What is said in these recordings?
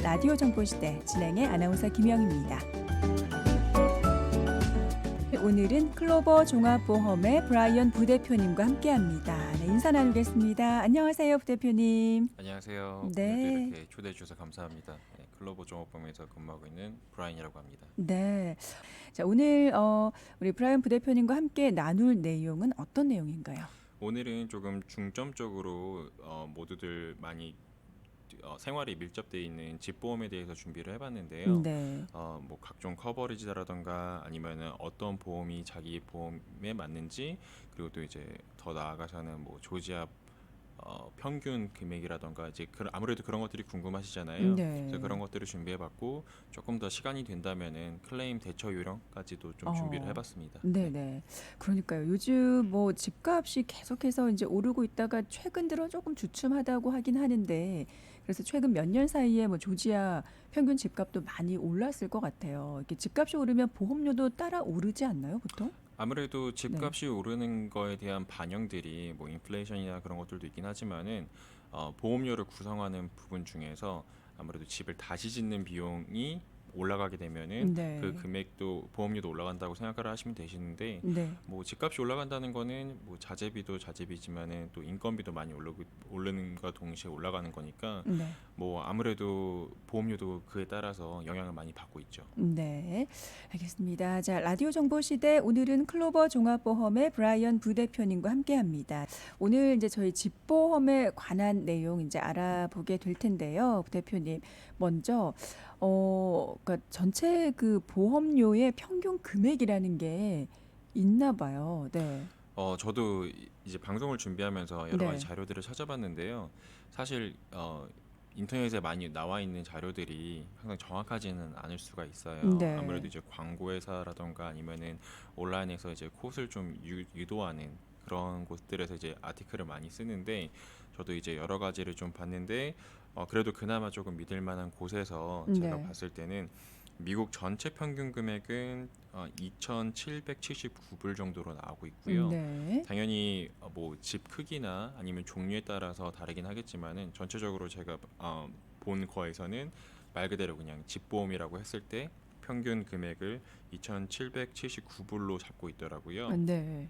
라디오 정보시대 진행의 아나운서 김영입니다. 오늘은 클로버 종합보험의 브라이언 부대표님과 함께합니다. 네, 인사 나누겠습니다. 안녕하세요, 부대표님. 안녕하세요. 네. 오늘도 이렇게 초대해 주셔서 감사합니다. 네, 클로버 종합보험에서 근무하고 있는 브라인이라고 합니다. 네. 자, 오늘 우리 브라이언 부대표님과 함께 나눌 내용은 어떤 내용인가요? 오늘은 조금 중점적으로 모두들 많이 생활이 밀접되어 있는 집보험에 대해서 준비를 해봤는데요. 네. 뭐 각종 커버리지라던가 아니면은 어떤 보험이 자기 보험에 맞는지, 그리고 또 이제 더 나아가서는 뭐 조지아 평균 금액이라던가 이제 아무래도 그런 것들이 궁금하시잖아요. 네. 그래서 그런 것들을 준비해봤고, 조금 더 시간이 된다면은 클레임 대처 요령까지도 좀 준비를 해봤습니다. 네네. 그러니까요. 요즘 뭐 집값이 계속해서 이제 오르고 있다가 최근 들어 조금 주춤하다고 하긴 하는데, 그래서 최근 몇 년 사이에 뭐 조지아 평균 집값도 많이 올랐을 것 같아요. 이렇게 집값이 오르면 보험료도 따라 오르지 않나요, 보통? 아무래도 네. 집값이 오르는 거에 대한 반영들이 뭐 인플레이션이나 그런 것들도 있긴 하지만은 보험료를 구성하는 부분 중에서 아무래도 집을 다시 짓는 비용이 올라가게 되면은 그 네. 금액도 보험료도 올라간다고 생각을 하시면 되시는데, 네. 뭐 집값이 올라간다는 거는 뭐 자재비도 자재비지만은 또 인건비도 많이 오르는 것과 동시에 올라가는 거니까 네. 뭐 아무래도 보험료도 그에 따라서 영향을 많이 받고 있죠. 네, 알겠습니다. 자, 라디오 정보 시대 오늘은 클로버 종합보험의 브라이언 부대표님과 함께합니다. 오늘 이제 저희 집보험에 관한 내용 이제 알아보게 될 텐데요, 부대표님. 먼저 그러니까 전체 그 보험료의 평균 금액이라는 게 있나 봐요. 네, 저도 이제 방송을 준비하면서 여러 가지 네, 자료들을 찾아봤는데요. 사실 인터넷에 많이 나와 있는 자료들이 항상 정확하지는 않을 수가 있어요. 아무래도 네, 이제 광고 회사라던가 아니면은 온라인에서 이제 콧을 좀 유도하는 그런 곳들에서 이제 아티클을 많이 쓰는데, 저도 이제 여러 가지를 좀 봤는데 그래도 그나마 조금 믿을 만한 곳에서 제가 네, 봤을 때는 미국 전체 평균 금액은 2,779불 정도로 나오고 있고요. 네, 당연히 뭐 집 크기나 아니면 종류에 따라서 다르긴 하겠지만은 전체적으로 제가 본 거에서는 말 그대로 그냥 집보험이라고 했을 때 평균 금액을 2,779불로 잡고 있더라고요. 네,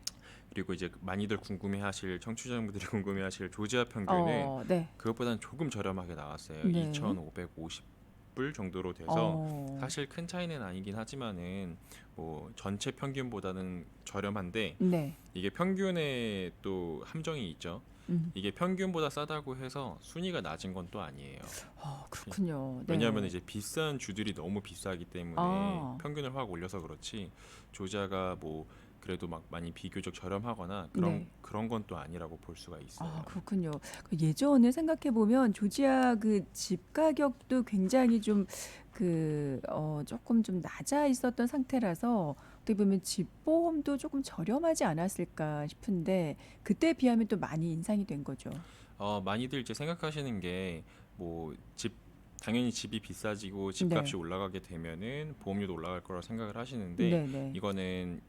그리고 이제 많이들 궁금해하실, 청취자분들이 궁금해하실 조지아 평균은 네, 그것보다는 조금 저렴하게 나왔어요. 네, 2,550불 정도로 돼서 어, 사실 큰 차이는 아니긴 하지만은 뭐 전체 평균보다는 저렴한데, 네. 이게 평균에 또 함정이 있죠. 음. 이게 평균보다 싸다고 해서 순위가 낮은 건 또 아니에요. 그렇군요. 왜냐하면 네. 이제 비싼 주들이 너무 비싸기 때문에 아, 평균을 확 올려서 그렇지, 조지아가 뭐 그래도 막 많이 비교적 저렴하거나 그런 네. 그런 건 또 아니라고 볼 수가 있어요. 그렇군요. 그 예전에 생각해 보면 조지아 그 집 가격도 굉장히 좀 조금 좀 낮아 있었던 상태라서 어떻게 보면 집 보험도 조금 저렴하지 않았을까 싶은데 그때에 비하면 또 많이 인상이 된 거죠. 많이들 이제 생각하시는 게 뭐 당연히 집이 비싸지고 집값이 네. 올라가게 되면은 보험료도 올라갈 거라고 생각을 하시는데, 네네. 이거는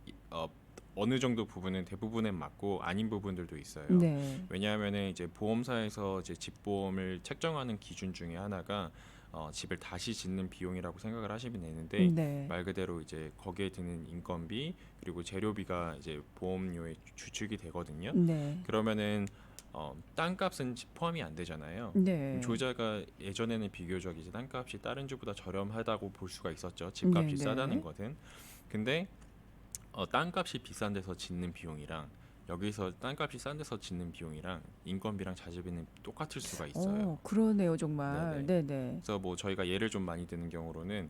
어느 정도 부분은 대부분은 맞고 아닌 부분들도 있어요. 네. 왜냐하면은 이제 보험사에서 이제 집보험을 책정하는 기준 중에 하나가 집을 다시 짓는 비용이라고 생각을 하시면 되는데, 네. 말 그대로 이제 거기에 드는 인건비 그리고 재료비가 이제 보험료의 주축이 되거든요. 네. 그러면은 땅값은 포함이 안 되잖아요. 네. 조지아가 예전에는 비교적 이제 땅값이 다른 주보다 저렴하다고 볼 수가 있었죠. 네. 집값이 싸다는 네. 것은. 근데 땅값이 비싼 데서 짓는 비용이랑 여기서 땅값이 싼 데서 짓는 비용이랑 인건비랑 자재비는 똑같을 수가 있어요. 그러네요, 정말. 네네. 네네. 그래서 뭐 저희가 예를 좀 많이 드는 경우로는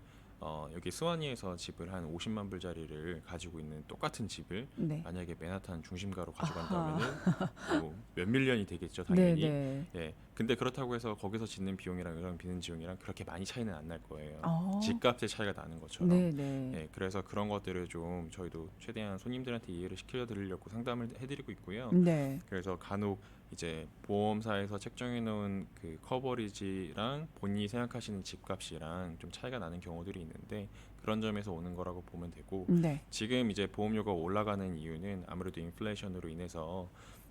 여기 스와니에서 집을 한 50만 불짜리를 가지고 있는 똑같은 집을 네. 만약에 맨하탄 중심가로 아하. 가져간다면은 뭐 몇 밀리언이 되겠죠, 당연히. 네네. 예. 근데 그렇다고 해서 거기서 짓는 비용이랑 이런 비는 비용이랑 그렇게 많이 차이는 안 날 거예요. 어, 집값의 차이가 나는 것처럼. 네네. 예. 그래서 그런 것들을 좀 저희도 최대한 손님들한테 이해를 시켜 드리려고 상담을 해드리고 있고요. 네. 그래서 간혹 이제 보험사에서 책정해 놓은 그 커버리지랑 본인이 생각하시는 집값이랑 좀 차이가 나는 경우들이 있는데 그런 점에서 오는 거라고 보면 되고 네. 지금 이제 보험료가 올라가는 이유는 아무래도 인플레이션으로 인해서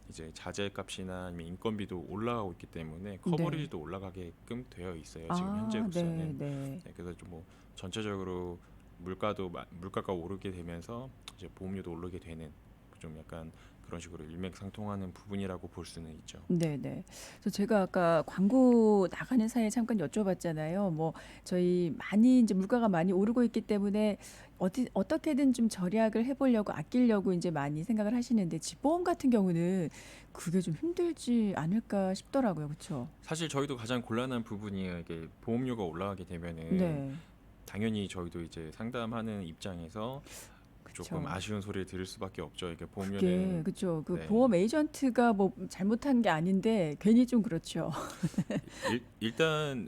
이제 자재값이나 아니면 인건비도 올라가고 있기 때문에 네. 커버리지도 올라가게끔 되어 있어요. 지금 아, 네, 현재로서는. 네. 네, 그래서 좀 뭐 전체적으로 물가가 오르게 되면서 이제 보험료도 오르게 되는 좀 약간 그런 식으로 일맥상통하는 부분이라고 볼 수는 있죠. 네네. 그래서 제가 아까 광고 나가는 사이에 잠깐 여쭤봤잖아요. 뭐 저희 많이 이제 물가가 많이 오르고 있기 때문에 어떻게든 좀 절약을 해보려고 아끼려고 이제 많이 생각을 하시는데 집보험 같은 경우는 그게 좀 힘들지 않을까 싶더라고요. 그렇죠? 사실 저희도 가장 곤란한 부분이에요. 이게 보험료가 올라가게 되면은 네. 당연히 저희도 이제 상담하는 입장에서 조금 그렇죠. 아쉬운 소리를 들을 수밖에 없죠. 이게 그게 보험료는 그렇죠. 그 네. 보험 에이전트가 뭐 잘못한 게 아닌데 괜히 좀 그렇죠. 일단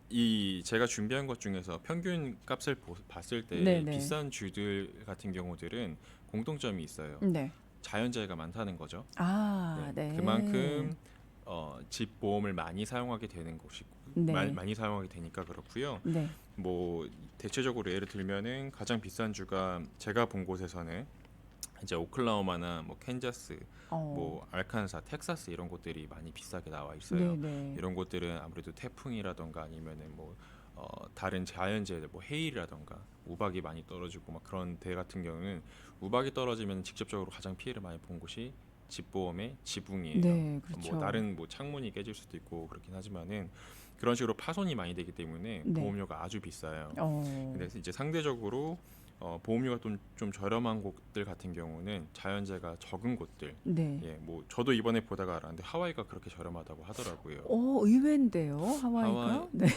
이 제가 준비한 것 중에서 평균 값을 봤을 때 네네. 비싼 주들 같은 경우들은 공통점이 있어요. 네. 자연재해가 많다는 거죠. 아, 네, 네. 그만큼 집 보험을 많이 사용하게 되는 곳이 네. 많이 사용하게 되니까 그렇고요. 네. 뭐 대체적으로 예를 들면은 가장 비싼 주가 제가 본 곳에서는 이제 오클라호마나 뭐 캔자스, 어. 뭐 알칸사, 텍사스 이런 곳들이 많이 비싸게 나와 있어요. 네네. 이런 곳들은 아무래도 태풍이라던가 아니면은 뭐 다른 자연재해들, 뭐 해일이라던가 우박이 많이 떨어지고 막 그런 데 같은 경우는 우박이 떨어지면 직접적으로 가장 피해를 많이 본 곳이 집보험의 지붕이에요. 네, 뭐 그렇죠. 다른 뭐 창문이 깨질 수도 있고 그렇긴 하지만은 그런 식으로 파손이 많이 되기 때문에 네. 보험료가 아주 비싸요. 어. 근데 이제 상대적으로 보험료가 좀 저렴한 곳들 같은 경우는 자연재해가 적은 곳들, 네. 예, 뭐 저도 이번에 보다가 알았는데 하와이가 그렇게 저렴하다고 하더라고요. 의외인데요, 하와이 하와이가? 네.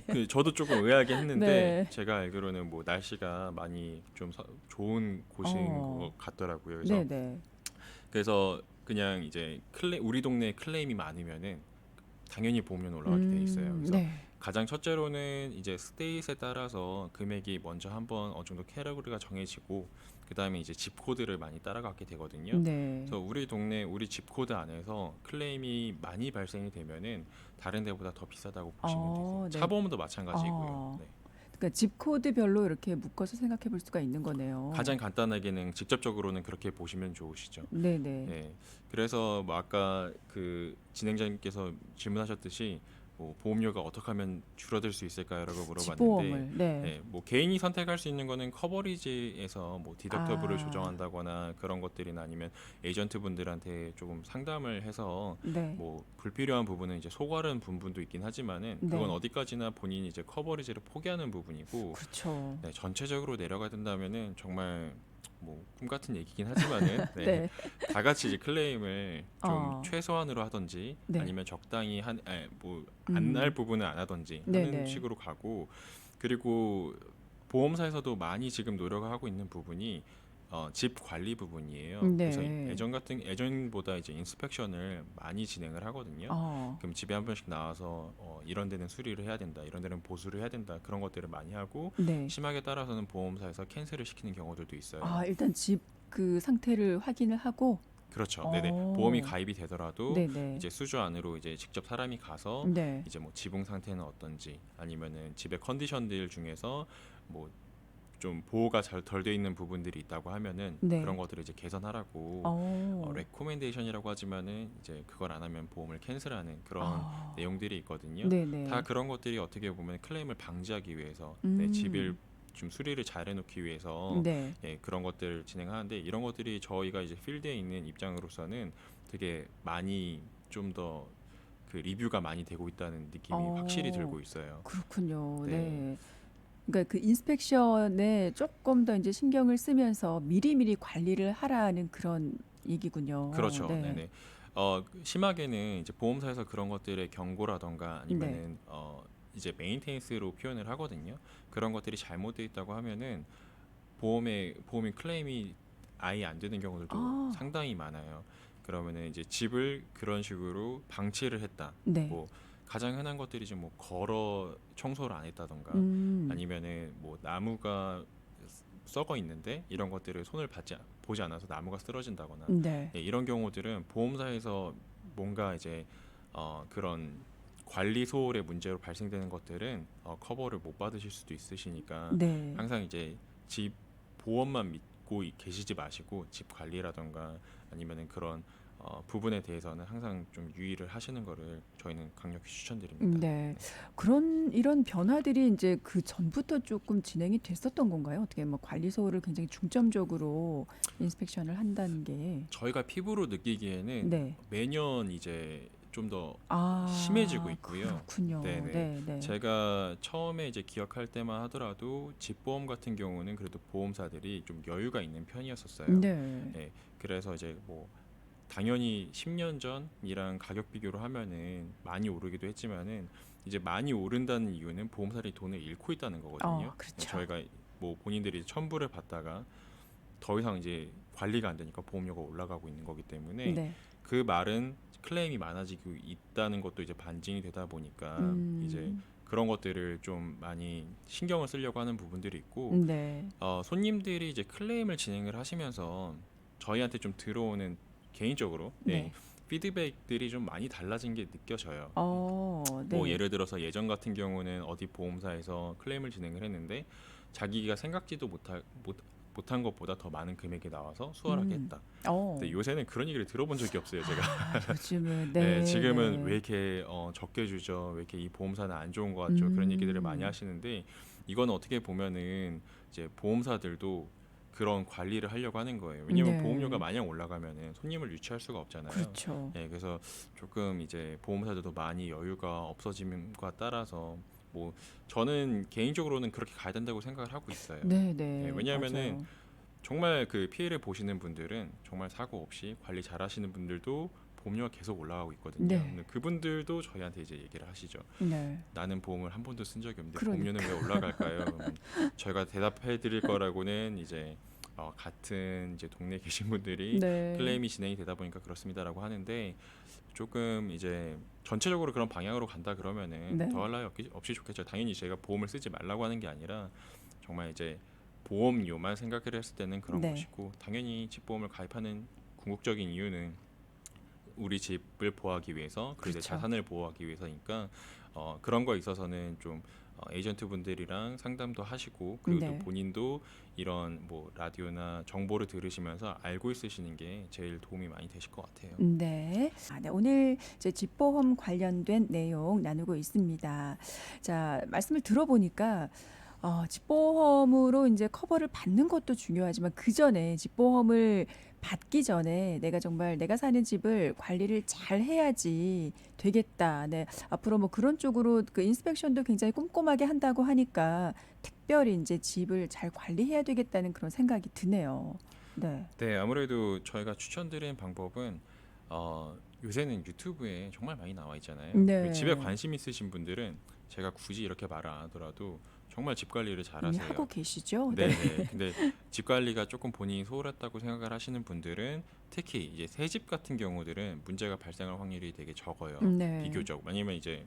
그 저도 조금 의아하게 했는데 네. 제가 알기로는 뭐 날씨가 많이 좀 좋은 곳인 어. 것 같더라고요. 네네. 그래서 그냥 이제 우리 동네에 클레임이 많으면은 당연히 보험료는 올라가게 돼 있어요. 그래서 네. 가장 첫째로는 이제 스테이트에 따라서 금액이 먼저 한번 어느 정도 캐러그리가 정해지고 그 다음에 이제 집 코드를 많이 따라가게 되거든요. 네. 그래서 우리 동네 우리 집 코드 안에서 클레임이 많이 발생이 되면은 다른 데보다 더 비싸다고 보시면 되세요. 차 네. 보험도 마찬가지고요. 어. 네. 그러니까 집 코드별로 이렇게 묶어서 생각해 볼 수가 있는 거네요. 가장 간단하게는 직접적으로는 그렇게 보시면 좋으시죠. 네네. 네. 그래서 뭐 아까 그 진행자님께서 질문하셨듯이 뭐 보험료가 어떻게 하면 줄어들 수 있을까요라고 물어봤는데, 집보험을. 네. 뭐 개인이 선택할 수 있는 거는 커버리지에서 뭐 디덕터블을 아. 조정한다거나 그런 것들이나 아니면 에이전트 분들한테 조금 상담을 해서 네. 뭐 불필요한 부분은 이제 소괄한 부분도 있긴 하지만은 그건 네. 어디까지나 본인이 이제 커버리지를 포기하는 부분이고, 그렇죠. 네, 전체적으로 내려가야 된다면은 정말 뭐 꿈같은 얘기긴 하지만은 네, 네. 다 같이 이제 클레임을 좀 어. 최소한으로 하든지 네. 아니면 적당히 뭐안 할 음. 부분은 안 하든지 하는 네네. 식으로 가고, 그리고 보험사에서도 많이 지금 노력을 하고 있는 부분이 집 관리 부분이에요. 그래서 네. 예전보다 이제 인스펙션을 많이 진행을 하거든요. 어. 그럼 집에 한 번씩 나와서 이런 데는 수리를 해야 된다, 이런 데는 보수를 해야 된다, 그런 것들을 많이 하고 네. 심하게 따라서는 보험사에서 캔슬을 시키는 경우들도 아, 있어요. 일단 집 그 상태를 확인을 하고. 그렇죠. 네네. 보험이 어. 가입이 되더라도 네네. 이제 수주 안으로 이제 직접 사람이 가서 네. 이제 뭐 지붕 상태는 어떤지 아니면은 집의 컨디션들 중에서 뭐 좀 보호가 잘 덜 돼 있는 부분들이 있다고 하면은 그런 네. 것들을 이제 개선하라고 어. 레코멘데이션이라고 하지만은 이제 그걸 안 하면 보험을 캔슬하는 그런 아. 내용들이 있거든요. 다 네네. 그런 것들이 어떻게 보면 클레임을 방지하기 위해서 집을 음. 좀 수리를 잘 해놓기 위해서 네. 예, 그런 것들을 진행하는데 이런 것들이 저희가 이제 필드에 있는 입장으로서는 되게 많이 좀 더 그 리뷰가 많이 되고 있다는 느낌이 확실히 어. 들고 있어요. 그렇군요. 네. 네. 그러니까 그 인스펙션에 조금 더 인제 신경을 쓰면서 미리미리 관리를 하라는 그런 얘기군요. 그렇죠. 네. 네네. 심하게는 이제 보험사에서 그런 것들의 경고라던가 네. 아니면은 이제 메인테넌스로 표현을 하거든요. 그런 것들이 잘못되어 있다고 하면은 보험이 클레임이 아예 안 되는 경우들도 아. 상당히 많아요. 그러면은 이제 집을 그런 식으로 방치를 했다. 네. 뭐 가장 흔한 것들이 좀 뭐 걸어 청소를 안 했다던가 음. 아니면은 뭐 나무가 썩어 있는데 이런 것들을 보지 않아서 나무가 쓰러진다거나 네. 예, 이런 경우들은 보험사에서 뭔가 이제 그런 관리 소홀의 문제로 발생되는 것들은 커버를 못 받으실 수도 있으시니까 네. 항상 이제 집 보험만 믿고 계시지 마시고 집 관리라던가 아니면은 그런 부분에 대해서는 항상 좀 유의를 하시는 거를 저희는 강력히 추천드립니다. 네. 그런 이런 변화들이 이제 그 전부터 조금 진행이 됐었던 건가요? 어떻게 뭐 관리 소홀을 굉장히 중점적으로 인스펙션을 한다는 게. 저희가 피부로 느끼기에는 네. 매년 이제 좀 더 심해지고 아, 있고요. 그렇군요. 네네. 네, 네. 제가 처음에 이제 기억할 때만 하더라도 집보험 같은 경우는 그래도 보험사들이 좀 여유가 있는 편이었었어요. 네. 네. 그래서 이제 뭐 당연히 10년 전이랑 가격 비교를 하면은 많이 오르기도 했지만은 이제 많이 오른다는 이유는 보험사들이 돈을 잃고 있다는 거거든요. 그렇죠. 저희가 뭐 본인들이 첨부를 받다가 더 이상 이제 관리가 안 되니까 보험료가 올라가고 있는 거기 때문에 네. 그 말은 클레임이 많아지고 있다는 것도 이제 반증이 되다 보니까 이제 음, 그런 것들을 좀 많이 신경을 쓰려고 하는 부분들이 있고 네. 손님들이 이제 클레임을 진행을 하시면서 저희한테 좀 들어오는 개인적으로 네. 피드백들이 좀 많이 달라진 게 느껴져요. 뭐 네. 예를 들어서 예전 같은 경우는 어디 보험사에서 클레임을 진행을 했는데 자기가 생각지도 못한 것보다 더 많은 금액이 나와서 수월하게 음. 했다. 어. 근데 요새는 그런 얘기를 들어본 적이 없어요, 제가. 요즘은 네, 네, 지금은 왜 네. 이렇게 적게 주죠? 왜 이렇게 이 보험사는 안 좋은 것 같죠? 그런 얘기들을 많이 음. 하시는데 이건 어떻게 보면은 이제 보험사들도 그런 관리를 하려고 하는 거예요. 왜냐하면 보험료가 네. 마냥 올라가면은 손님을 유치할 수가 없잖아요. 그렇죠. 네, 그래서 조금 이제 보험사들도 많이 여유가 없어짐과 따라서 뭐 저는 개인적으로는 그렇게 가야 된다고 생각을 하고 있어요. 네, 네, 네. 왜냐하면은 맞아요. 정말 그 피해를 보시는 분들은 정말 사고 없이 관리 잘하시는 분들도 보험료가 계속 올라가고 있거든요. 네. 근데 그분들도 저희한테 이제 얘기를 하시죠. 네. 나는 보험을 한 번도 쓴 적이 없는데 보험료는 왜 그러니까. 올라갈까요? 그러면 저희가 대답해 드릴 거라고는 이제 같은 이제 동네에 계신 분들이 네. 클레임이 진행이 되다 보니까 그렇습니다라고 하는데 조금 이제 전체적으로 그런 방향으로 간다 그러면은 네. 더할 나위 없이 좋겠죠. 당연히 제가 보험을 쓰지 말라고 하는 게 아니라 정말 이제 보험료만 생각을 했을 때는 그런 네. 것이고 당연히 집보험을 가입하는 궁극적인 이유는 우리 집을 보호하기 위해서 그리고 내 그렇죠. 자산을 보호하기 위해서니까 그런 거에 있어서는 좀 에이전트 분들이랑 상담도 하시고 그리고 또 네. 본인도 이런 뭐 라디오나 정보를 들으시면서 알고 있으시는 게 제일 도움이 많이 되실 것 같아요. 네. 네. 오늘 이제 집보험 관련된 내용 나누고 있습니다. 자, 말씀을 들어보니까 집보험으로 이제 커버를 받는 것도 중요하지만 그 전에 집보험을 받기 전에 내가 정말 내가 사는 집을 관리를 잘 해야지 되겠다. 네. 앞으로 뭐 그런 쪽으로 그 인스펙션도 굉장히 꼼꼼하게 한다고 하니까 특별히 이제 집을 잘 관리해야 되겠다는 그런 생각이 드네요. 네. 네, 아무래도 저희가 추천드리는 방법은 요새는 유튜브에 정말 많이 나와 있잖아요. 그리고 집에 네. 관심 있으신 분들은 제가 굳이 이렇게 말을 안 하더라도 정말 집 관리를 잘 이미 하고 하세요. 계시죠? 네. 네네. 근데 집 관리가 조금 본인이 소홀했다고 생각을 하시는 분들은 특히 이제 새 집 같은 경우들은 문제가 발생할 확률이 되게 적어요. 네. 비교적. 왜냐면 이제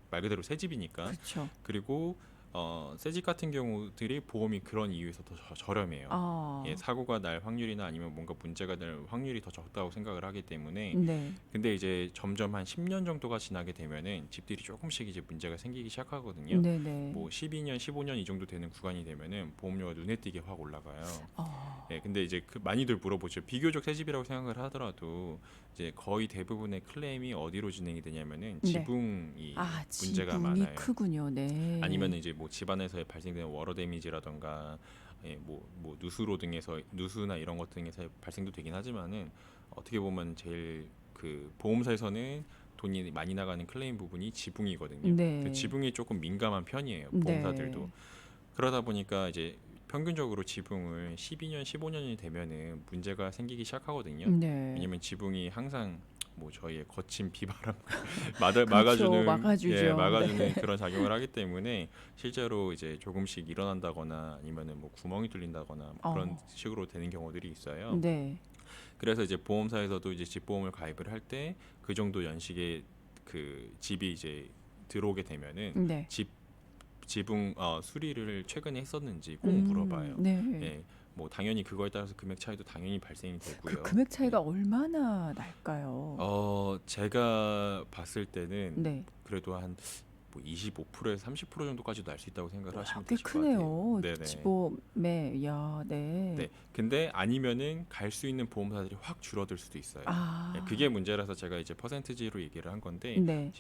말 그대로 새 집이니까. 그렇죠. 그리고 새 집 같은 경우들이 보험이 그런 이유에서 더 저렴해요. 예, 아, 사고가 날 확률이나 아니면 뭔가 문제가 될 확률이 더 적다고 생각을 하기 때문에 네. 근데 이제 점점 한 10년 정도가 지나게 되면은 집들이 조금씩 이제 문제가 생기기 시작하거든요. 네네. 뭐 12년, 15년 이 정도 되는 구간이 되면은 보험료가 눈에 띄게 확 올라가요. 어, 예, 근데 이제 그 많이들 물어보죠. 비교적 새 집이라고 생각을 하더라도 이제 거의 대부분의 클레임이 어디로 진행이 되냐면은 네. 지붕이 문제가 지붕이 많아요. 크군요. 아니면 네. 이제 뭐 집안에서 발생되는 워러 데미지라던가 뭐 누수로 등에서 누수나 이런 것 등에서 발생도 되긴 하지만은 어떻게 보면 제일 그 보험사에서는 돈이 많이 나가는 클레임 부분이 지붕이거든요. 그 네. 지붕이 조금 민감한 편이에요. 보험사들도. 네. 그러다 보니까 이제 평균적으로 지붕을 12년, 15년이 되면은 문제가 생기기 시작하거든요. 네. 왜냐면 지붕이 항상 뭐 저희의 거친 비바람 그렇죠. 막아주는 막아주죠. 네. 막아주는 그런 작용을 하기 때문에 실제로 이제 조금씩 일어난다거나 아니면은 뭐 구멍이 뚫린다거나 뭐 그런 어, 식으로 되는 경우들이 있어요. 네. 그래서 이제 보험사에서도 이제 집보험을 가입을 할 때 그 정도 연식의 그 집이 이제 들어오게 되면은 네. 집 지붕 수리를 최근에 했었는지 꼭 물어봐요. 네. 예, 뭐 당연히 그거에 따라서 금액 차이도 당연히 발생이 그 되고요. 금액 네. 차이가 얼마나 날까요? 제가 봤을 때는 네. 그래도 한 뭐 25%에서 30% 정도까지도 날 수 있다고 생각을 와, 하시면 꽤 되실 것 같아요. 크네요. 네네. 지보매. 야, 네. 네. 근데 아니면은 갈 수 있는 보험사들이 확 줄어들 수도 있어요. 예, 그게 아, 문제라서 제가 이제 퍼센티지로 얘기를 한 건데 네.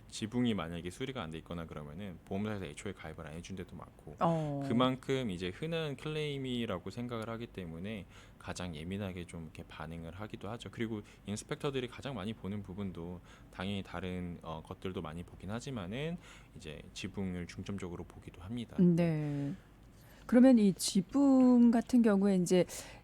지붕이 만약에 수리가 안 돼 있거나 그러면은 보험사에서 애초에 가입을 안 해준 데도 많고 어, 그만큼 이제 흔한 클레임이라고 생각을 하기 때문에 가장 예민하게 좀 이렇게 반응을 하기도 하죠. 그리고 인스펙터들이 가장 많이 보는 부분도 당연히 다른 것들도 많이 보긴 하지만은 이제 지붕을 중점적으로 보기도 합니다. 네. 네. 그러면 이 지붕 같은 경우에 이제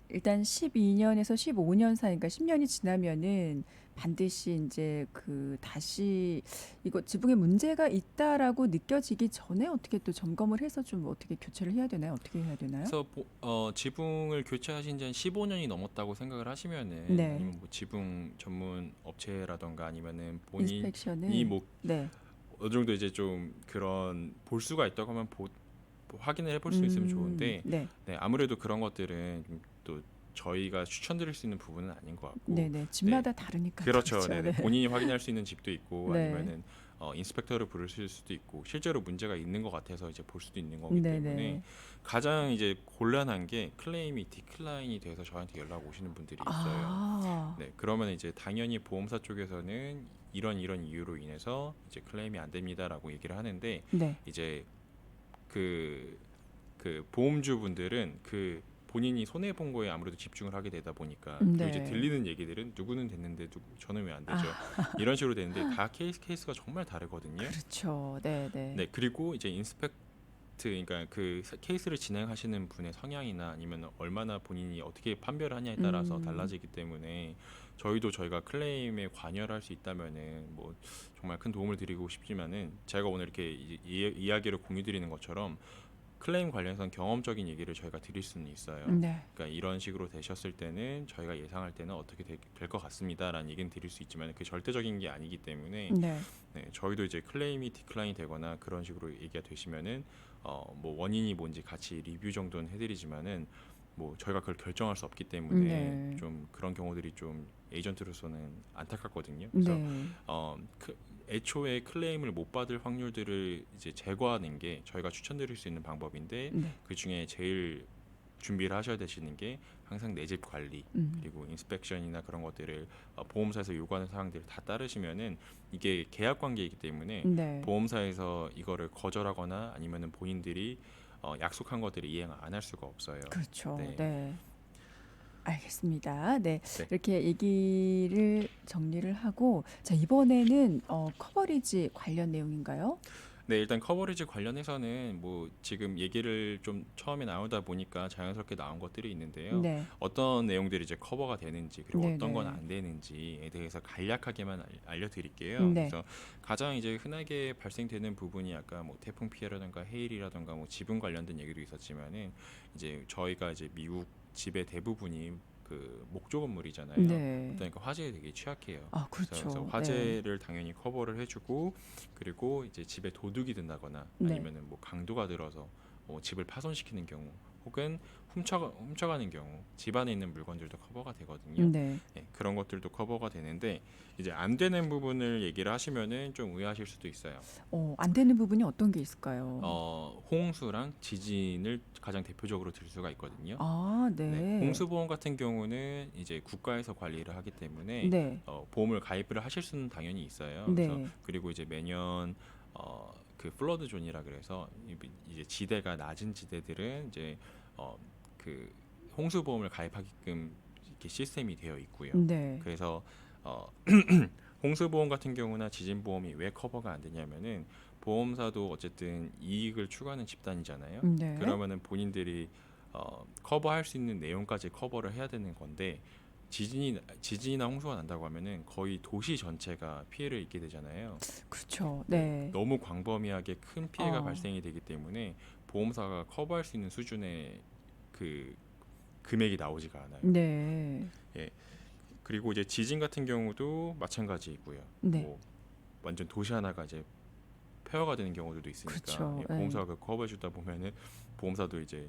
일단 12년에서 15년 사이니까 10년이 지나면은 반드시 이제 그 다시 이거 지붕에 문제가 있다라고 느껴지기 전에 어떻게 또 점검을 해서 좀 어떻게 교체를 해야 되나요? 어떻게 해야 되나요? 그래서 지붕을 교체하신 지 한 15년이 넘었다고 생각을 하시면은 네. 아니면 뭐 지붕 전문 업체라던가 아니면은 본인이 인스펙션을 뭐 네. 어느 정도 이제 좀 그런 볼 수가 있다고 하면 확인을 해볼 수 있으면 좋은데 네. 네, 아무래도 그런 것들은 좀또 저희가 추천드릴 수 있는 부분은 아닌 것 같고 네네. 네, 집마다 다르니까 그렇죠. 그렇죠. 네. 네네. 본인이 확인할 수 있는 집도 있고 네. 아니면은 인스펙터를 부르실 수도 있고 실제로 문제가 있는 것 같아서 이제 볼 수도 있는 거기 때문에 네네. 가장 이제 곤란한 게 클레임이 디클라인이 돼서 저한테 연락 오시는 분들이 있어요. 아, 네, 그러면 이제 당연히 보험사 쪽에서는 이런 이유로 인해서 이제 클레임이 안 됩니다라고 얘기를 하는데 네. 이제 그, 그 보험주분들은 그 본인이 손해 본 거에 아무래도 집중을 하게 되다 보니까 그리고 이제 네. 들리는 얘기들은 누구는 됐는데 저는 왜 안 되죠? 아, 이런 식으로 되는데 다 케이스가 정말 다르거든요. 그렇죠. 네네. 네, 그리고 이제 인스펙트 그러니까 그 케이스를 진행하시는 분의 성향이나 아니면 얼마나 본인이 어떻게 판별을 하냐에 따라서 음, 달라지기 때문에 저희가 클레임에 관여를 할 수 있다면은 뭐 정말 큰 도움을 드리고 싶지만은 제가 오늘 이렇게 이야기를 공유 드리는 것처럼 클레임 관련해서는 경험적인 얘기를 저희가 드릴 수는 있어요. 네. 그러니까 이런 식으로 되셨을 때는 저희가 예상할 때는 어떻게 될 것 같습니다라는 얘기는 드릴 수 있지만 그 절대적인 게 아니기 때문에 네. 네, 저희도 이제 클레임이 디클라인이 되거나 그런 식으로 얘기가 되시면은 뭐 원인이 뭔지 같이 리뷰 정도는 해드리지만은 뭐 저희가 그걸 결정할 수 없기 때문에 네. 좀 그런 경우들이 좀 에이전트로서는 안타깝거든요. 그래서 네. 애초에 클레임을 못 받을 확률들을 이제 제거하는 게 저희가 추천드릴 수 있는 방법인데 네. 그 중에 제일 준비를 하셔야 되시는 게 항상 내 집 관리 음, 그리고 인스펙션이나 그런 것들을 보험사에서 요구하는 사항들을 다 따르시면은 이게 계약 관계이기 때문에 네. 보험사에서 이거를 거절하거나 아니면은 본인들이 약속한 것들을 이행 안 할 수가 없어요. 그렇죠. 네, 네. 알겠습니다. 네. 네. 이렇게 얘기를 정리를 하고 자, 이번에는 커버리지 관련 내용인가요? 네, 일단 커버리지 관련해서는 뭐 지금 얘기를 좀 처음에 나오다 보니까 자연스럽게 나온 것들이 있는데요. 네. 어떤 내용들이 이제 커버가 되는지 그리고 네, 어떤 건 네. 안 되는지에 대해서 간략하게만 알려드릴게요. 네. 그래서 가장 이제 흔하게 발생되는 부분이 아까 뭐 태풍 피해라든가 해일이라든가 뭐 지붕 관련된 얘기도 있었지만은 이제 저희가 이제 미국 집의 대부분이 그 목조 건물이잖아요. 네. 그러니까 화재에 되게 취약해요. 아, 그래서 그렇죠. 네. 화재를 당연히 커버를 해주고 그리고 이제 집에 도둑이 든다거나 네. 아니면은 뭐 강도가 들어서 집을 파손시키는 경우 혹은 훔쳐가는 경우 집 안에 있는 물건들도 커버가 되거든요. 네. 네, 그런 것들도 커버가 되는데 이제 안 되는 부분을 얘기를 하시면은 좀 의아하실 수도 있어요. 안 되는 부분이 어떤 게 있을까요? 홍수랑 지진을 가장 대표적으로 들 수가 있거든요. 아, 네, 네. 홍수보험 같은 경우는 이제 국가에서 관리를 하기 때문에 네. 보험을 가입을 하실 수는 당연히 있어요. 그래서 네. 그리고 이제 매년 그 플러드 존이라 그래서 이제 지대가 낮은 지대들은 이제 그 홍수보험을 가입하게끔 이렇게 시스템이 되어 있고요. 네. 그래서 어, 홍수보험 같은 경우나 지진보험이 왜 커버가 안 되냐면은 보험사도 어쨌든 이익을 추구하는 집단이잖아요. 네. 그러면은 본인들이 커버할 수 있는 내용까지 커버를 해야 되는 건데 지진이나 홍수가 난다고 하면은 거의 도시 전체가 피해를 입게 되잖아요. 그렇죠. 네, 네. 너무 광범위하게 큰 피해가 어, 발생이 되기 때문에 보험사가 커버할 수 있는 수준의 그 금액이 나오지가 않아요. 네. 예, 그리고 이제 지진 같은 경우도 마찬가지이고요. 네. 뭐 완전 도시 하나가 이제 폐허가 되는 경우들도 있으니까 그렇죠. 네. 보험사가 그 커버해 주다 보면은 보험사도 이제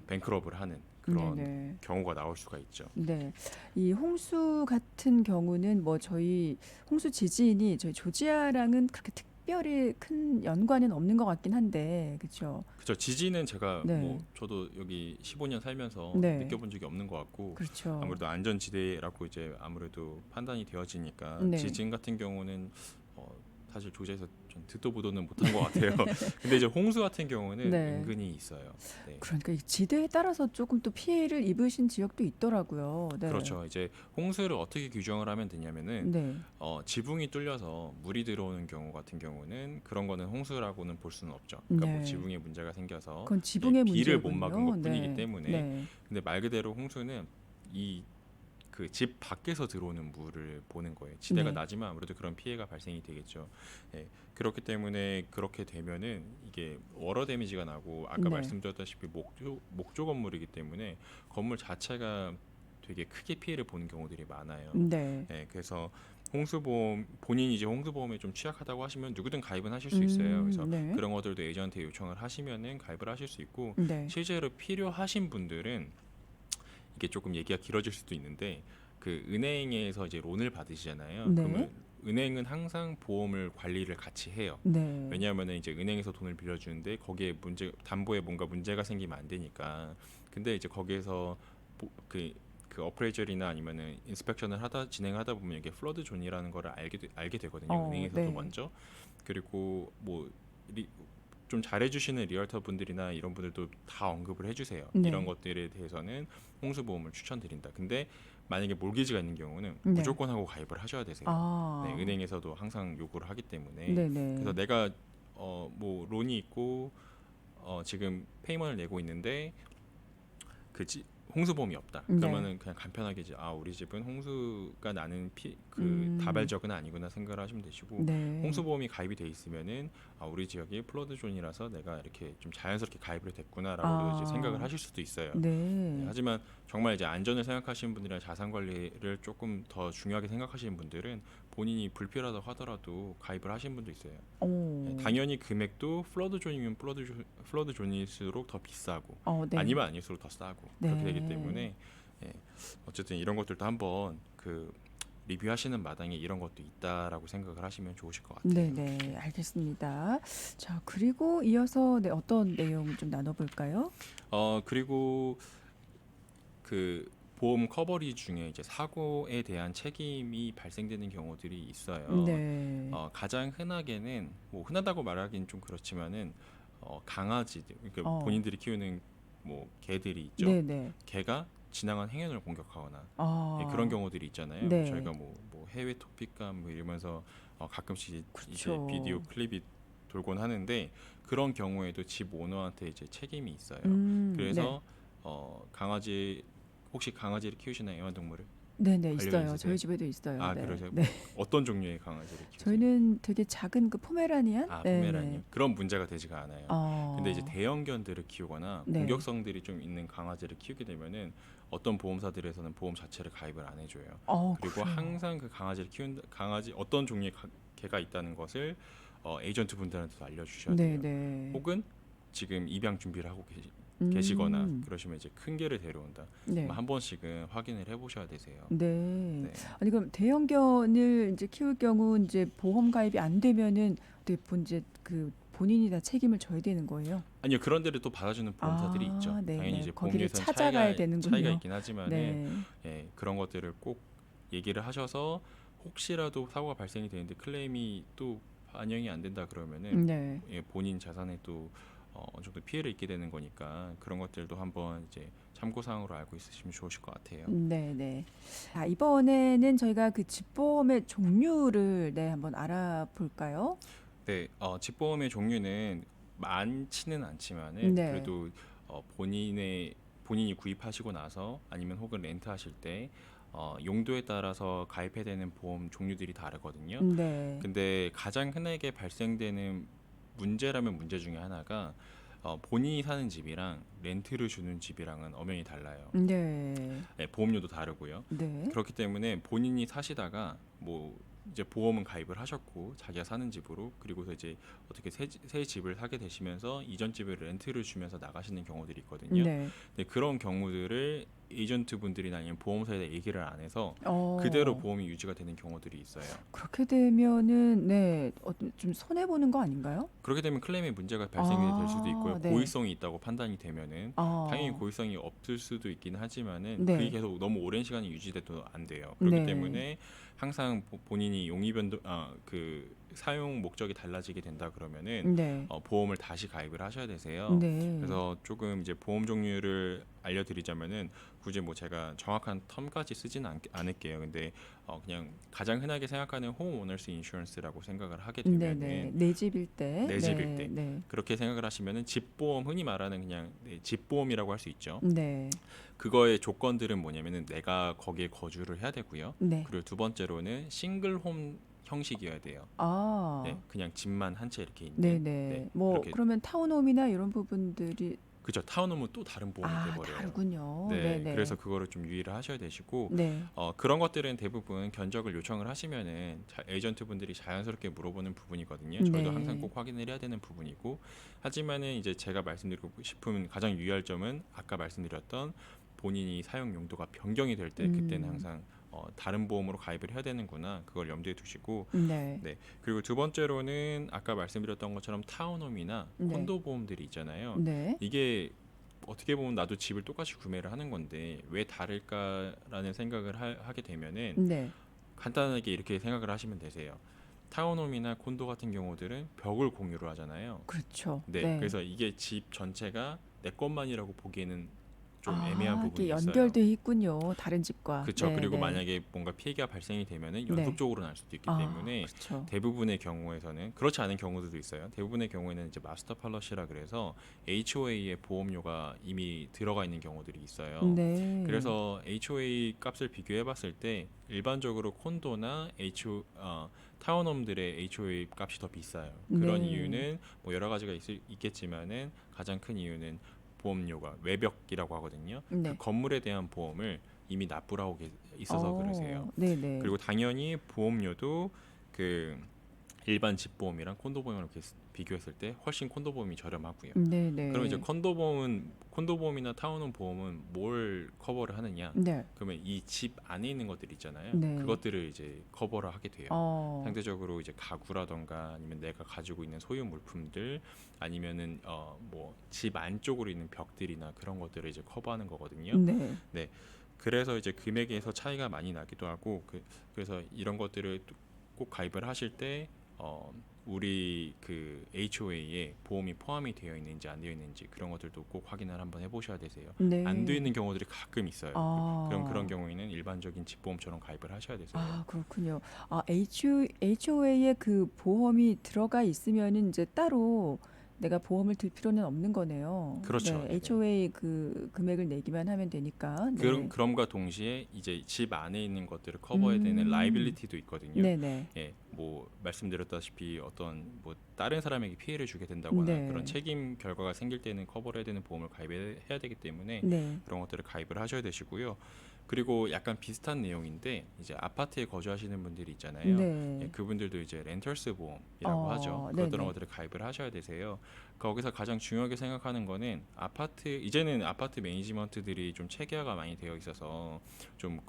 뱅크럽을 하는 그런 네네. 경우가 나올 수가 있죠. 네. 이 홍수 같은 경우는 뭐 저희 홍수 지진이 저희 조지아랑은 그렇게 특별히 큰 연관은 없는 것 같긴 한데, 그렇죠? 그죠. 지진은 제가 네. 뭐 저도 여기 15년 살면서 네. 느껴본 적이 없는 것 같고 그렇죠. 아무래도 안전지대라고 이제 아무래도 판단이 되어지니까 네. 지진 같은 경우는 어, 사실 조지아에서 좀 듣도 보도는 못한 것 같아요. 근데 이제 홍수 같은 경우는 네. 은근히 있어요. 네. 그러니까 이 지대에 따라서 조금 또 피해를 입으신 지역도 있더라고요. 네. 그렇죠. 이제 홍수를 어떻게 규정을 하면 되냐면은 네. 지붕이 뚫려서 물이 들어오는 경우 같은 경우는 그런 거는 홍수라고는 볼 수는 없죠. 그러니까 뭐 네. 지붕에 문제가 생겨서 그건 예, 지붕의 비를 못 막은 문제군요. 것뿐이기 네. 때문에 네. 근데 말 그대로 홍수는 이 그 집 밖에서 들어오는 물을 보는 거예요. 지대가 네. 낮으면 아무래도 그런 피해가 발생이 되겠죠. 예, 그렇기 때문에 그렇게 되면은 이게 워러 데미지가 나고 아까 네. 말씀드렸다시피 목조 건물이기 때문에 건물 자체가 되게 크게 피해를 보는 경우들이 많아요. 네. 예, 그래서 홍수보험 본인이 이제 홍수보험에 좀 취약하다고 하시면 누구든 가입은 하실 수 있어요. 그래서 네. 그런 것들도 에이전트에 요청을 하시면은 가입을 하실 수 있고 네. 실제로 필요하신 분들은 이게 조금 얘기가 길어질 수도 있는데 그 은행에서 이제 론을 받으시잖아요. 네. 그러면 은행은 항상 보험을 관리를 같이 해요. 네. 왜냐하면 이제 은행에서 돈을 빌려주는데 거기에 담보에 뭔가 문제가 생기면 안 되니까. 근데 이제 거기에서 그 어프레이저이나 아니면은 인스펙션을 진행하다 보면 이게 플러드 존이라는 거를 알게 되거든요. 은행에서도 네. 먼저. 그리고 뭐 좀 잘해주시는 리얼터 분들이나 이런 분들도 다 언급을 해주세요. 네. 이런 것들에 대해서는 홍수보험을 추천드린다. 근데 만약에 몰기지가 있는 경우는 네. 무조건 하고 가입을 하셔야 되세요. 아. 네, 은행에서도 항상 요구를 하기 때문에. 네네. 그래서 내가 뭐 론이 있고 지금 페이먼을 내고 있는데 홍수보험이 없다. 네. 그러면은 그냥 간편하게 이제 우리 집은 홍수가 나는 다발적은 아니구나 생각을 하시면 되시고 네. 홍수보험이 가입이 돼 있으면은 우리 지역이 플러드 존이라서 내가 이렇게 좀 자연스럽게 가입을 됐구나라고도 이제 생각을 하실 수도 있어요. 네. 네, 하지만 정말 이제 안전을 생각하시는 분들이나 자산 관리를 조금 더 중요하게 생각하시는 분들은 본인이 불필요하다고 하더라도 가입을 하시는 분도 있어요. 네, 당연히 금액도 플러드 존이면 플러드 존일수록 더 비싸고 네. 아니면 아닐수록 더 싸고 네. 그렇게 되기 때문에 예, 어쨌든 이런 것들도 한번 리뷰하시는 마당에 이런 것도 있다라고 생각을 하시면 좋으실 것 같아요. 네네, 알겠습니다. 자, 그리고 이어서 네, 어떤 내용 좀 나눠볼까요? 그리고 그 보험 커버리지 중에 이제 사고에 대한 책임이 발생되는 경우들이 있어요. 네. 가장 흔하게는 뭐 흔하다고 말하기는 좀 그렇지만은 강아지들, 그러니까 본인들이 키우는 뭐 개들이 있죠. 네네. 개가 지나간 행인을 공격하거나 예, 아, 그런 경우들이 있잖아요. 네. 저희가 뭐 해외 토픽감 뭐 이러면서 가끔씩 이제 그렇죠. 비디오 클립이 돌곤 하는데 그런 경우에도 집 오너한테 이제 책임이 있어요. 그래서 강아지 혹시 강아지를 키우시나요? 애완동물을? 네네, 반려견 있어요. 있으세요? 저희 집에도 있어요. 네. 그러세요? 네. 어떤 종류의 강아지를 키우세요? 저희는 되게 작은 그 포메라니안? 포메라니요. 그런 문제가 되지가 않아요. 근데 이제 어, 대형견들을 키우거나 네. 공격성들이 좀 있는 강아지를 키우게 되면은 어떤 보험사들에서는 보험 자체를 가입을 안 해줘요. 그리고 그래요. 항상 그 강아지를 강아지 어떤 종류의 개가 있다는 것을 에이전트 분들한테도 알려주셔야 돼요. 네네. 혹은 지금 입양 준비를 하고 계시거나 음, 그러시면 이제 큰 개를 데려온다. 네. 한 번씩은 확인을 해보셔야 되세요. 네. 네. 아니 그럼 대형견을 이제 키울 경우 이제 보험 가입이 안 되면은 어떻게 이제 그 본인이 다 책임을 져야 되는 거예요? 아니요, 그런 데를 또 받아주는 보험사들이 있죠. 네네. 당연히 이제 거기를 보험료에서는 찾아가야 되는군요. 차이가 있긴 하지만은 네. 예, 그런 것들을 꼭 얘기를 하셔서 혹시라도 사고가 발생이 되는데 클레임이 또 반영이 안 된다 그러면은 네. 예, 본인 자산에 또 어느 정도 피해를 입게 되는 거니까 그런 것들도 한번 이제 참고사항으로 알고 있으시면 좋으실 것 같아요. 네네. 이번에는 저희가 그 집보험의 종류를 한번 알아볼까요? 네, 집보험의 종류는 많지는 않지만은 네. 그래도 본인이 구입하시고 나서 아니면 혹은 렌트하실 때 용도에 따라서 가입해야 되는 보험 종류들이 다르거든요. 네. 근데 가장 흔하게 발생되는 문제라면 문제 중에 하나가 본인이 사는 집이랑 렌트를 주는 집이랑은 엄연히 달라요. 네. 네, 보험료도 다르고요. 네. 그렇기 때문에 본인이 사시다가 뭐 이제 보험은 가입을 하셨고 자기가 사는 집으로 그리고서 이제 어떻게 새 집을 사게 되시면서 이전 집을 렌트를 주면서 나가시는 경우들이 있거든요. 네. 근데 그런 경우들을 에이전트 분들이나 아니면 보험사에 얘기를 안 해서 그대로 어. 보험이 유지가 되는 경우들이 있어요. 그렇게 되면은 네. 좀 손해 보는 거 아닌가요? 그렇게 되면 클레임에 문제가 발생이 될 수도 있고요. 아. 네. 고의성이 있다고 판단이 되면은 당연히 아. 고의성이 없을 수도 있긴 하지만은 그게 네. 계속 너무 오랜 시간이 유지돼도 안 돼요. 그렇기 네. 때문에 항상 본인이 용의 변동 그 사용 목적이 달라지게 된다 그러면은 네. 보험을 다시 가입을 하셔야 되세요. 네. 그래서 조금 이제 보험 종류를 알려드리자면은 굳이 뭐 제가 정확한 텀까지 쓰지는 않을게요. 근데 그냥 가장 흔하게 생각하는 홈 오너스 인슈런스라고 생각을 하게 네네. 되면은 내 집일 때. 내 집일 네. 때 네. 그렇게 생각을 하시면은 집보험 흔히 말하는 그냥 집보험이라고 할 수 있죠. 네. 그거의 조건들은 뭐냐면은 내가 거기에 거주를 해야 되고요. 네. 그리고 두 번째로는 싱글홈 형식이어야 돼요. 네, 아. 그냥 집만 한 채 이렇게 있는. 네, 네네. 뭐 그렇게 그러면 타운홈이나 이런 부분들이 그죠. 타운홈은 또 다른 보험이 돼버려요. 다르군요. 네, 그래서 네네. 그거를 좀 유의를 하셔야 되시고 네. 그런 것들은 대부분 견적을 요청을 하시면은 에이전트 분들이 자연스럽게 물어보는 부분이거든요. 저희도 항상 네. 꼭 확인을 해야 되는 부분이고 하지만은 이제 제가 말씀드리고 싶은 가장 유의할 점은 아까 말씀드렸던 본인이 사용 용도가 변경이 될 때 그때는 음. 항상 다른 보험으로 가입을 해야 되는구나 그걸 염두에 두시고 네. 네 그리고 두 번째로는 아까 말씀드렸던 것처럼 타운홈이나 네. 콘도 보험들이 있잖아요. 네. 이게 어떻게 보면 나도 집을 똑같이 구매를 하는 건데 왜 다를까라는 생각을 하게 되면은 네. 간단하게 이렇게 생각을 하시면 되세요. 타운홈이나 콘도 같은 경우들은 벽을 공유를 하잖아요. 그렇죠. 네, 네. 그래서 이게 집 전체가 내 것만이라고 보기에는 좀 애매한 이게 부분이 있어요. 연결돼 있군요. 다른 집과. 그렇죠. 그리고 네네. 만약에 뭔가 피해가 발생이 되면은 네. 연속적으로 날 수도 있기 때문에 그렇죠. 대부분의 경우에서는 그렇지 않은 경우들도 있어요. 대부분의 경우에는 이제 마스터 팔러시라 그래서 HOA에 보험료가 이미 들어가 있는 경우들이 있어요. 네. 그래서 HOA 값을 비교해 봤을 때 일반적으로 콘도나 타운홈들의 HOA 값이 더 비싸요. 그런 네. 이유는 뭐 여러 가지가 있겠지만은 가장 큰 이유는 보험료가 외벽이라고 하거든요. 그 네. 건물에 대한 보험을 이미 납부를 하고 있어서 그러세요. 네네. 그리고 당연히 보험료도 그 일반 집보험이랑 콘도보험을 이렇게 비교했을 때 훨씬 콘도보험이 저렴하고요. 그럼 이제 네네. 콘도보험이나 타운홈 보험은 뭘 커버를 하느냐? 네. 그러면 이 집 안에 있는 것들 있잖아요. 네. 그것들을 이제 커버를 하게 돼요. 어. 상대적으로 이제 가구라던가 아니면 내가 가지고 있는 소유 물품들 아니면은 뭐 집 안쪽으로 있는 벽들이나 그런 것들을 이제 커버하는 거거든요. 네. 네. 그래서 이제 금액에서 차이가 많이 나기도 하고 그래서 이런 것들을 꼭 가입을 하실 때 우리 그 HOA에 보험이 포함이 되어 있는지 안 되어 있는지 그런 것들도 꼭 확인을 한번 해보셔야 되세요. 안 되어 네. 있는 경우들이 가끔 있어요. 그럼 그런 아. 경우에는 일반적인 집보험처럼 가입을 하셔야 되세요. 그렇군요. HOA에 그 보험이 들어가 있으면은 이제 따로 내가 보험을 들 필요는 없는 거네요. 그렇죠. 네. 네네. HOA 그 금액을 내기만 하면 되니까. 네. 그럼과 동시에 이제 집 안에 있는 것들을 커버해야 되는 음. 라이빌리티도 있거든요. 네네. 예, 뭐 말씀드렸다시피 어떤 뭐 다른 사람에게 피해를 주게 된다거나 그런 네. 책임 결과가 생길 때는 커버를 해야 되는 보험을 가입해야 되기 때문에 네. 그런 것들을 가입을 하셔야 되시고요. 그리고 약간 비슷한 내용인데 이제 아파트에 거주하시는 분들이 있잖아요. 예, 네. 그분들도 이제 렌털스 보험이라고 하죠. 그런 네네. 것들을 가입을 하셔야 되세요. 거기서 가장 중요하게 생각하는 거는 이제는 아파트 매니지먼트들이 좀 체계화가 많이 되어 있어서 좀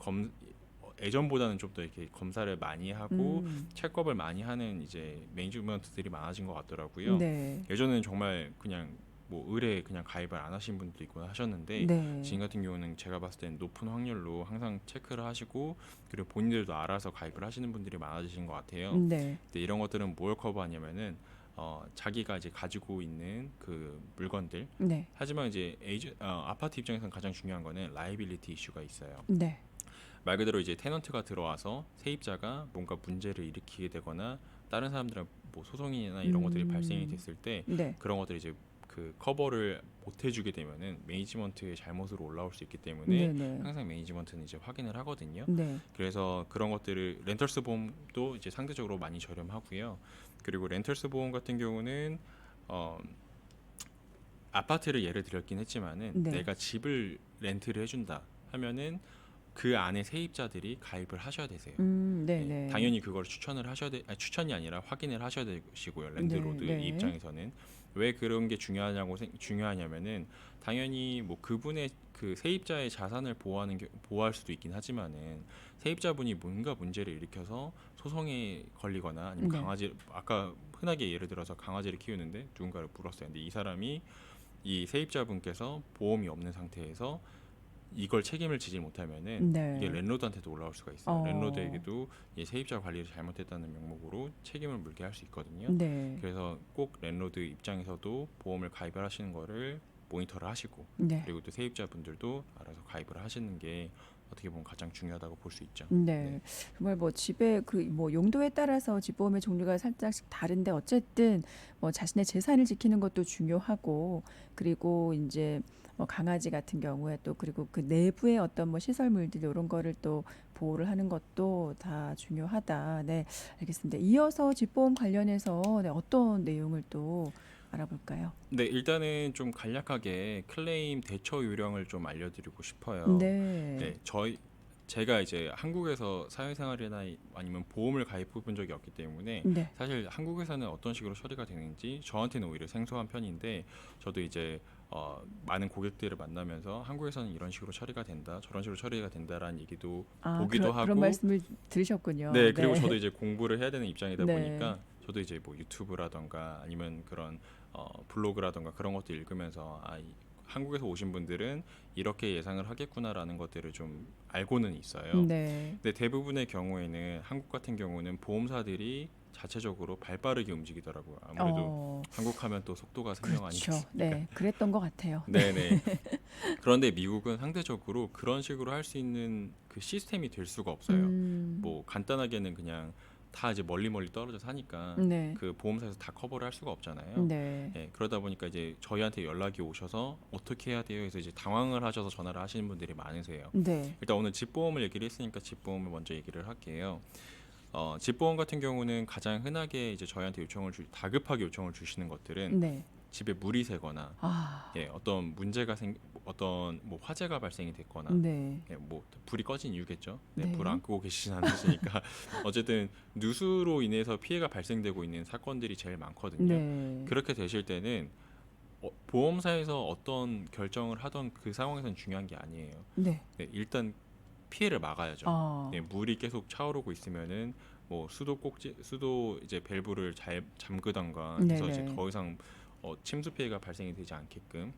예전보다는 좀 더 이렇게 검사를 많이 하고 음. 체크업을 많이 하는 이제 매니지먼트들이 많아진 것 같더라고요. 네. 예전에는 정말 그냥 뭐 의뢰 그냥 가입을 안 하신 분도 있고 하셨는데 네. 지금 같은 경우는 제가 봤을 때는 높은 확률로 항상 체크를 하시고 그리고 본인들도 알아서 가입을 하시는 분들이 많아지신 것 같아요. 네. 근데 이런 것들은 뭘 커버하냐면은 자기가 이제 가지고 있는 그 물건들 네. 하지만 이제 아파트 입장에서는 가장 중요한 거는 라이빌리티 이슈가 있어요. 네. 말 그대로 이제 테넌트가 들어와서 세입자가 뭔가 문제를 일으키게 되거나 다른 사람들은 뭐 소송이나 이런 것들이 발생이 음. 됐을 때 네. 그런 것들이 이제 그 커버를 못 해주게 되면은 매니지먼트의 잘못으로 올라올 수 있기 때문에 네네. 항상 매니지먼트는 이제 확인을 하거든요. 네. 그래서 그런 것들을 렌털스 보험도 이제 상대적으로 많이 저렴하고요. 그리고 렌털스 보험 같은 경우는 어, 아파트를 예를 들었긴 했지만은 네. 내가 집을 렌트를 해준다 하면은 그 안에 세입자들이 가입을 하셔야 되세요. 네, 네, 네. 당연히 그걸 추천을 하셔야 추천이 아니라 확인을 하셔야 되시고요. 네, 랜드로드 네. 입장에서는 왜 그런 게 중요하냐면은 당연히 뭐 그분의 그 세입자의 자산을 보호할 수도 있긴 하지만은 세입자분이 뭔가 문제를 일으켜서 소송에 걸리거나 아니면 네. 강아지 아까 흔하게 예를 들어서 강아지를 키우는데 누군가를 물었어요. 근데 이 사람이 이 세입자분께서 보험이 없는 상태에서 이걸 책임을 지지 못하면은 이게 네. 랜로드한테도 올라올 수가 있어요. 어. 랜로드에게도 이 세입자 관리를 잘못했다는 명목으로 책임을 물게 할 수 있거든요. 네. 그래서 꼭 랜로드 입장에서도 보험을 가입을 하시는 거를 모니터를 하시고 네. 그리고 또 세입자분들도 알아서 가입을 하시는 게 어떻게 보면 가장 중요하다고 볼 수 있죠. 네. 네. 정말 뭐 집에 그 뭐 용도에 따라서 집보험의 종류가 살짝씩 다른데 어쨌든 뭐 자신의 재산을 지키는 것도 중요하고 그리고 이제 뭐 강아지 같은 경우에 또 그리고 그 내부의 어떤 뭐 시설물들 이런 거를 또 보호를 하는 것도 다 중요하다. 네, 알겠습니다. 이어서 집보험 관련해서 네, 어떤 내용을 또 알아볼까요? 네, 일단은 좀 간략하게 클레임 대처 요령을 좀 알려드리고 싶어요. 네. 네, 제가 이제 한국에서 사회생활이나 아니면 보험을 가입해 본 적이 없기 때문에 네. 사실 한국에서는 어떤 식으로 처리가 되는지 저한테는 오히려 생소한 편인데 저도 이제 많은 고객들을 만나면서 한국에서는 이런 식으로 처리가 된다, 저런 식으로 처리가 된다라는 얘기도 아, 보기도 그런 하고 말씀을 들으셨군요. 네, 그리고 네. 저도 이제 공부를 해야 되는 입장이다 네. 보니까 저도 이제 뭐 유튜브라던가 아니면 그런 블로그라던가 그런 것도 읽으면서 한국에서 오신 분들은 이렇게 예상을 하겠구나라는 것들을 좀 알고는 있어요. 네. 근데 대부분의 경우에는 한국 같은 경우는 보험사들이 자체적으로 발빠르게 움직이더라고요. 아무래도 어, 한국 하면 또 속도가 생명 그렇죠. 아니겠습니까? 네. 그랬던 것 같아요. 네. 네네. 그런데 미국은 상대적으로 그런 식으로 할 수 있는 그 시스템이 될 수가 없어요. 음, 뭐 간단하게는 그냥 다 이제 멀리 떨어져 사니까 네. 그 보험사에서 다 커버를 할 수가 없잖아요. 네. 예, 그러다 보니까 이제 저희한테 연락이 오셔서 어떻게 해야 돼요? 해서 이제 당황을 하셔서 전화를 하시는 분들이 많으세요. 네. 일단 오늘 집보험을 얘기를 했으니까 집보험을 먼저 얘기를 할게요. 집보험 같은 경우는 가장 흔하게 이제 저희한테 다급하게 요청을 주시는 것들은 네. 집에 물이 새거나 아, 예, 어떤 뭐 화재가 발생이 됐거나 네. 예, 뭐 불이 꺼진 이유겠죠. 네, 불 네. 안 끄고 계시진 않으시니까 어쨌든 누수로 인해서 피해가 발생되고 있는 사건들이 제일 많거든요. 네. 그렇게 되실 때는 보험사에서 어떤 결정을 하던 그 상황에서는 중요한 게 아니에요. 네. 네, 일단 피해를 막아야죠. 아, 네, 물이 계속 차오르고 있으면은 뭐 수도 이제 밸브를 잘 잠그던가 해서 이제 네네. 더 이상 침수 피해가 발생이 되지 않게끔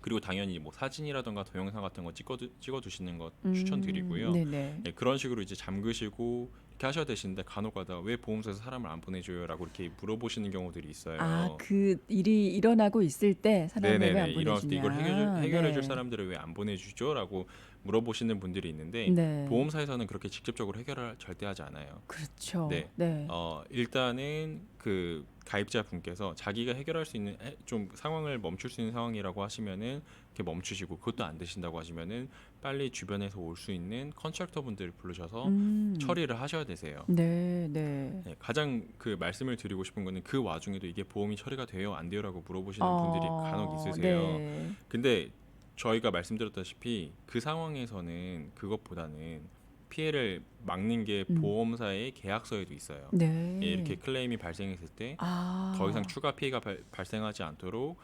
그리고 당연히 뭐 사진이라던가 동영상 같은 거 찍어 두시는 것 추천드리고요. 네네. 네, 그런 식으로 이제 잠그시고 이렇게 하셔야 되시는데 간혹가다 왜 보험사에서 사람을 안 보내줘요라고 이렇게 물어보시는 경우들이 아, 있어요. 그 일이 일어나고 있을 때 사람을 왜 네네네. 안 이럴 때 이걸 보내주냐. 해결해줄 네. 사람들을 왜 안 보내주죠?라고 물어보시는 분들이 있는데 네. 보험사에서는 그렇게 직접적으로 해결을 절대 하지 않아요. 그렇죠. 네. 네. 일단은 그 가입자 분께서 자기가 해결할 수 있는 좀 상황을 멈출 수 있는 상황이라고 하시면은 이렇게 멈추시고 그것도 안 되신다고 하시면은 빨리 주변에서 올 수 있는 컨트랙터 분들을 부르셔서 음. 처리를 하셔야 되세요. 네, 네. 네, 가장 그 말씀을 드리고 싶은 거는 그 와중에도 이게 보험이 처리가 돼요, 안 돼요라고 물어보시는 분들이 간혹 있으세요. 네. 근데 저희가 말씀드렸다시피 그 상황에서는 그것보다는 피해를 막는 게 음. 보험사의 계약서에도 있어요. 예, 이렇게 네. 클레임이 발생했을 때 더 이상 아, 추가 피해가 발생하지 않도록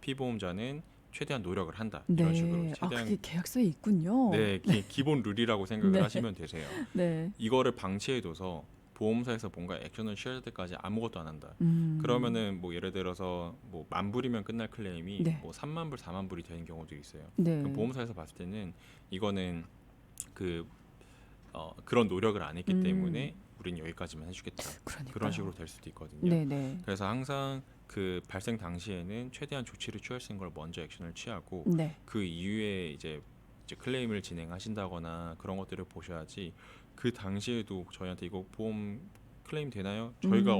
피보험자는 최대한 노력을 한다. 이런 식으로 네. 아, 그게 최대한 계약서에 있군요. 네, 기본 룰이라고 생각을 네. 하시면 되세요. 네. 이거를 방치해둬서 보험사에서 뭔가 액션을 취할 때까지 아무것도 안 한다. 음. 그러면은 뭐 예를 들어서 뭐 10,000불이면 끝날 클레임이 네. 뭐 30,000불, 40,000불이 되는 경우도 있어요. 그럼 네. 보험사에서 봤을 때는 이거는 그 그런 노력을 안 했기 음. 때문에 우린 여기까지만 해주겠다. 그런 그러니까요. 식으로 될 수도 있거든요. 네네. 그래서 항상 그 발생 당시에는 최대한 조치를 취할 수 있는 걸 먼저 액션을 취하고 네. 그 이후에 이제 클레임을 진행하신다거나 그런 것들을 보셔야지 그 당시에도 저희한테 이거 보험 클레임 되나요? 저희가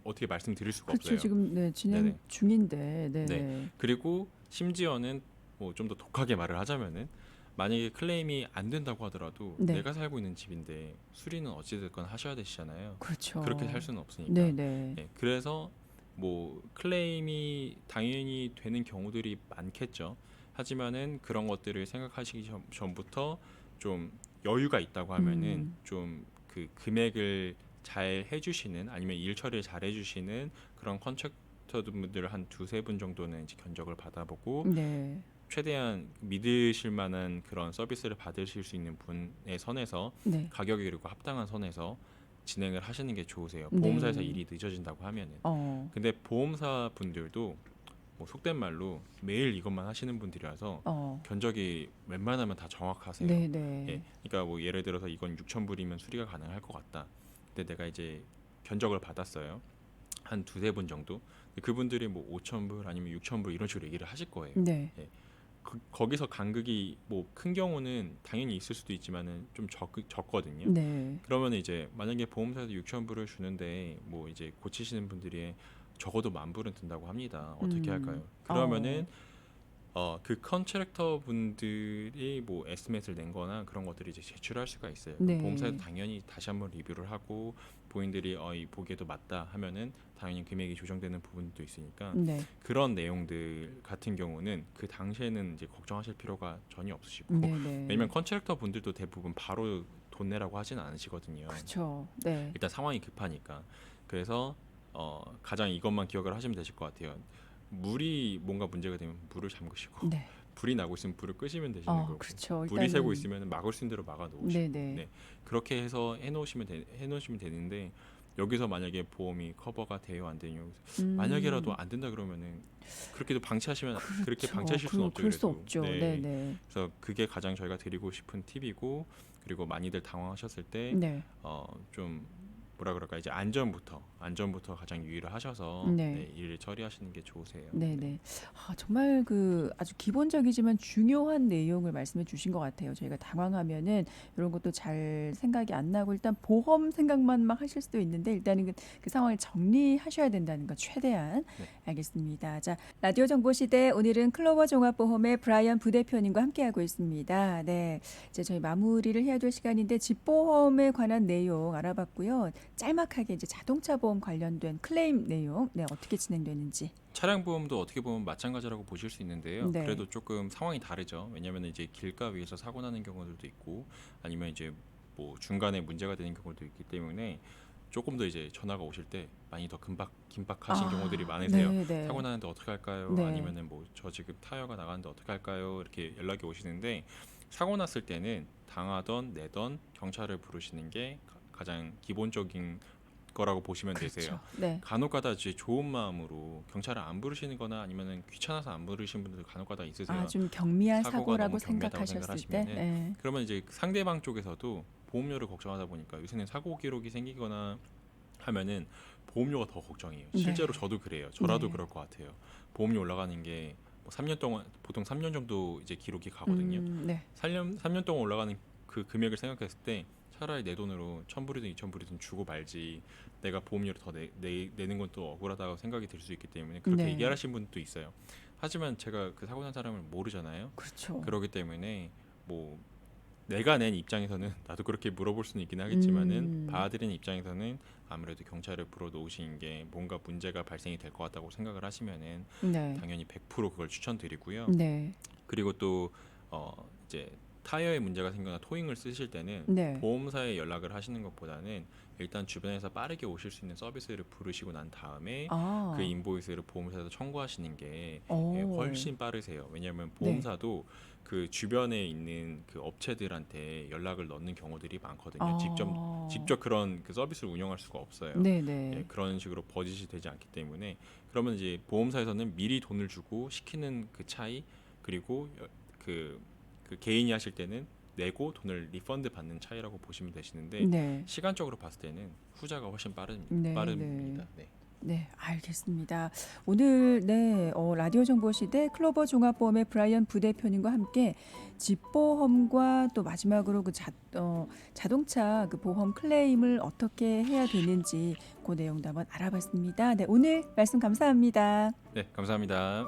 어떻게 말씀드릴 수가 그렇죠. 없어요. 지금 네, 진행 네네. 중인데. 네. 네네. 그리고 심지어는 뭐 좀 더 독하게 말을 하자면은 만약에 클레임이 안 된다고 하더라도 네. 내가 살고 있는 집인데 수리는 어찌됐건 하셔야 되시잖아요. 그렇게 살 그렇죠. 수는 없으니까. 네네. 예, 그래서 뭐 클레임이 당연히 되는 경우들이 많겠죠. 하지만은 그런 것들을 생각하시기 전부터 좀 여유가 있다고 하면은 음. 좀 그 금액을 잘 해주시는 아니면 일 처리를 잘 해주시는 그런 컨트랙터분들 한 두세 분 정도는 이제 견적을 받아보고 네. 최대한 믿으실 만한 그런 서비스를 받으실 수 있는 분의 선에서 네. 가격이 그리고 합당한 선에서 진행을 하시는 게 좋으세요. 보험사에서 네. 일이 늦어진다고 하면은. 어. 근데 보험사 분들도 뭐 속된 말로 매일 이것만 하시는 분들이라서 어. 견적이 웬만하면 다 정확하세요. 네, 예, 네. 그러니까 뭐 예를 들어서 이건 6,000불이면 수리가 가능할 것 같다. 근데 내가 이제 견적을 받았어요. 한 두세 분 정도. 근데 그분들이 뭐 5,000불 아니면 6,000불 이런 식으로 얘기를 하실 거예요. 네. 예, 거기서 간극이 뭐 큰 경우는 당연히 있을 수도 있지만은 좀 적거든요. 네. 그러면 이제 만약에 보험사에서 6,000불을 주는데 뭐 이제 고치시는 분들이 적어도 10,000불은 든다고 합니다. 어떻게 할까요? 어. 그러면은 그 컨트랙터 분들이 뭐 에스티메이트를 낸 거나 그런 것들을 이제 제출할 수가 있어요. 그럼 보험사에서 네. 당연히 다시 한번 리뷰를 하고 본인들이 이 보기에도 맞다 하면은 당연히 금액이 조정되는 부분도 있으니까 네. 그런 내용들 같은 경우는 그 당시에는 이제 걱정하실 필요가 전혀 없으시고 네, 네. 왜냐면 컨트랙터 분들도 대부분 바로 돈 내라고 하진 않으시거든요. 그렇죠. 네. 일단 상황이 급하니까. 그래서 가장 이것만 기억을 하시면 되실 것 같아요. 물이 뭔가 문제가 되면 물을 잠그시고 네. 불이 나고 있으면 불을 끄시면 되시는 거고 그렇죠. 불이 새고 일단은 있으면 막을 수 있는 대로 막아 놓으시고 네, 네. 네. 그렇게 해서 해놓으시면 되는데 여기서 만약에 보험이 커버가 돼요 안 돼요 만약에라도 안 된다 그러면은 그렇게도 방치하시면 그렇게 그렇죠. 방치하실 수는 없죠. 그럴 수 그래도 없죠. 네, 네. 네. 그래서 그게 가장 저희가 드리고 싶은 팁이고 그리고 많이들 당황하셨을 때 네. 좀 뭐라 그럴까 이제 안전부터 가장 유의를 하셔서 네. 네, 일을 처리하시는 게 좋으세요. 네, 네. 정말 그 아주 기본적이지만 중요한 내용을 말씀해 주신 것 같아요. 저희가 당황하면은 이런 것도 잘 생각이 안 나고 일단 보험 생각만 막 하실 수도 있는데 일단은 그 상황을 정리하셔야 된다는 거 최대한. 네. 알겠습니다. 자, 라디오 정보 시대 오늘은 클로버 종합보험의 브라이언 부대표님과 함께하고 있습니다. 네, 이제 저희 마무리를 해야 될 시간인데 집보험에 관한 내용 알아봤고요. 짤막하게 이제 자동차 보험 관련된 클레임 내용, 네, 어떻게 진행되는지. 차량 보험도 어떻게 보면 마찬가지라고 보실 수 있는데요. 네. 그래도 조금 상황이 다르죠. 왜냐하면 이제 길가 위에서 사고 나는 경우들도 있고 아니면 이제 뭐 중간에 문제가 되는 경우도 있기 때문에 조금 더 이제 전화가 오실 때 많이 더 긴박하신 경우들이 많으세요. 네, 네. 사고 나는데 어떻게 할까요? 네. 아니면은 뭐 저 지금 타이어가 나가는데 어떻게 할까요? 이렇게 연락이 오시는데 사고 났을 때는 당하던 내던 경찰을 부르시는 게 가장 기본적인 거라고 보시면 되세요. 그렇죠. 네. 간혹가다 이제 좋은 마음으로 경찰을 안 부르시는거나 아니면은 귀찮아서 안 부르시는 분들 간혹가다 있으세요. 좀 경미한 사고가 사고라고 너무 경미하다고 생각하셨을 때. 생각을 네. 그러면 이제 상대방 쪽에서도 보험료를 걱정하다 보니까 요새는 사고 기록이 생기거나 하면은 보험료가 더 걱정이에요. 실제로 네. 저도 그래요. 저라도 네. 그럴 것 같아요. 보험료 올라가는 게 뭐 3년 동안 보통 3년 정도 이제 기록이 가거든요. 네. 3년 동안 올라가는 그 금액을 생각했을 때 차라리 내 돈으로 1,000불이든 2,000불이든 주고 말지 내가 보험료를 더 내는 건 또 억울하다고 생각이 들 수 있기 때문에 그렇게 네. 얘기하시는 분도 있어요. 하지만 제가 그 사고 난 사람을 모르잖아요. 그렇죠. 그렇기 때문에 뭐 내가 낸 입장에서는 나도 그렇게 물어볼 수는 있긴 하겠지만은 받아들이는 입장에서는 아무래도 경찰을 불러놓으시는 게 뭔가 문제가 발생이 될 것 같다고 생각을 하시면은 네. 당연히 100% 그걸 추천드리고요. 네. 그리고 또 이제 타이어에 문제가 생겨나 토잉을 쓰실 때는 네. 보험사에 연락을 하시는 것보다는 일단 주변에서 빠르게 오실 수 있는 서비스를 부르시고 난 다음에 그 인보이스를 보험사에서 청구하시는 게 훨씬 빠르세요. 왜냐하면 보험사도 그 주변에 있는 그 업체들한테 연락을 넣는 경우들이 많거든요. 직접 그런 그 서비스를 운영할 수가 없어요. 네네. 그런 식으로 버짓이 되지 않기 때문에 그러면 이제 보험사에서는 미리 돈을 주고 시키는 그 차이 그리고 그 개인이 하실 때는 내고 돈을 리펀드 받는 차이라고 보시면 되시는데 네. 시간적으로 봤을 때는 후자가 훨씬 빠릅니다. 네. 네, 알겠습니다. 오늘 라디오 정보 시대 클로버 종합보험의 브라이언 부대표님과 함께 집보험과 또 마지막으로 그 자동차 그 보험 클레임을 어떻게 해야 되는지 그 내용도 한번 알아봤습니다. 네, 오늘 말씀 감사합니다. 네, 감사합니다.